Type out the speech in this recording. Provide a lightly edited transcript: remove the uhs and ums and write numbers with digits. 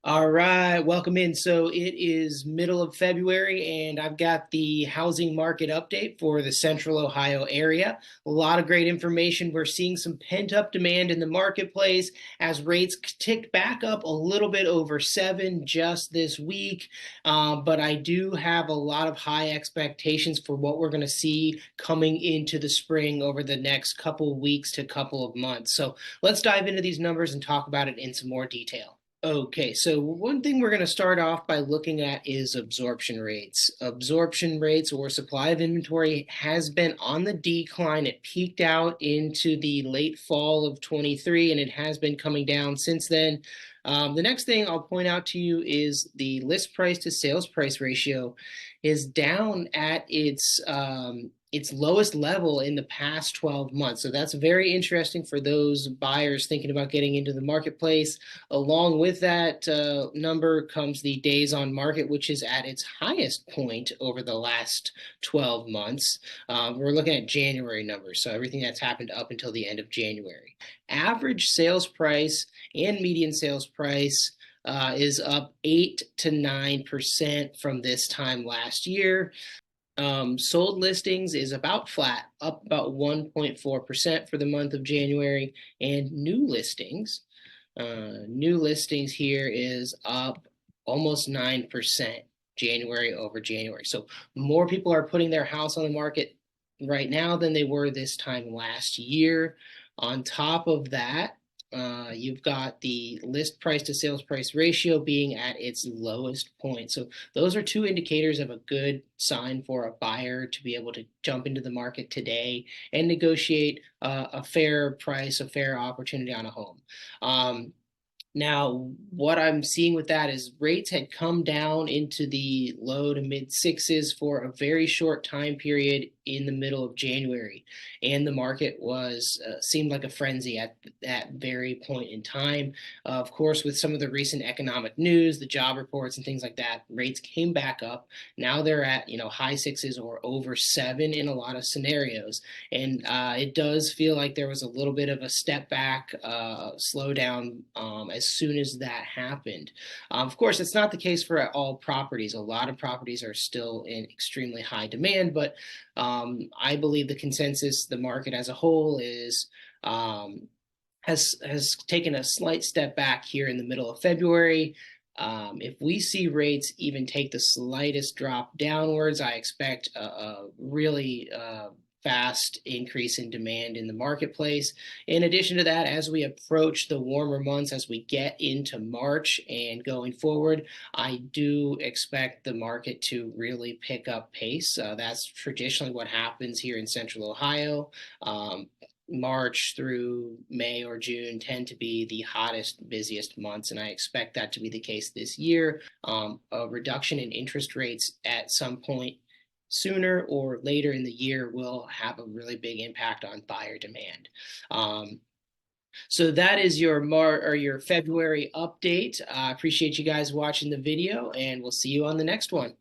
All right, welcome in. So it is middle of February, and I've got the housing market update for the Central Ohio area. A lot of great information. We're seeing some pent-up demand in the marketplace as rates ticked back up a little bit over 7 just this week. But I do have a lot of high expectations for what we're going to see coming into the spring over the next couple of weeks to couple of months. So let's dive into these numbers and talk about it in some more detail. Okay, so one thing we're going to start off by looking at is absorption rates. Absorption rates or supply of inventory has been on the decline. It peaked out into the late fall of 23 and it has been coming down since then. The next thing I'll point out to you is the list price to sales price ratio is down at its lowest level in the past 12 months. So that's very interesting for those buyers thinking about getting into the marketplace. Along with that number comes the days on market, which is at its highest point over the last 12 months. We're looking at January numbers, so everything that's happened up until the end of January. Average sales price and median sales price is up 8 to 9% from this time last year. Sold listings is about flat, up about 1.4% for the month of January, and new listings here is up almost 9% January over January. So more people are putting their house on the market right now than they were this time last year. On top of that, you've got the list price to sales price ratio being at its lowest point. So those are two indicators of a good sign for a buyer to be able to jump into the market today and negotiate a fair price, a fair opportunity on a home. Now, what I'm seeing with that is rates had come down into the low to mid sixes for a very short time period in the middle of January, and the market was seemed like a frenzy at that very point in time. Of course, with some of the recent economic news, the job reports and things like that, rates came back up. Now they're at high sixes or over 7 in a lot of scenarios, and it does feel like there was a little bit of a step back, slowdown as soon as that happened. Of course, it's not the case for all properties. A lot of properties are still in extremely high demand, but I believe the consensus, the market as a whole, is has taken a slight step back here in the middle of February. If we see rates even take the slightest drop downwards, I expect a really fast increase in demand in the marketplace. In addition to that, as we approach the warmer months, as we get into March and going forward, I do expect the market to really pick up pace. That's traditionally what happens here in Central Ohio. March through May or June tend to be the hottest, busiest months, and I expect that to be the case this year. A reduction in interest rates at some point sooner or later in the year will have a really big impact on buyer demand. So that is your February update. I appreciate you guys watching the video, and we'll see you on the next one.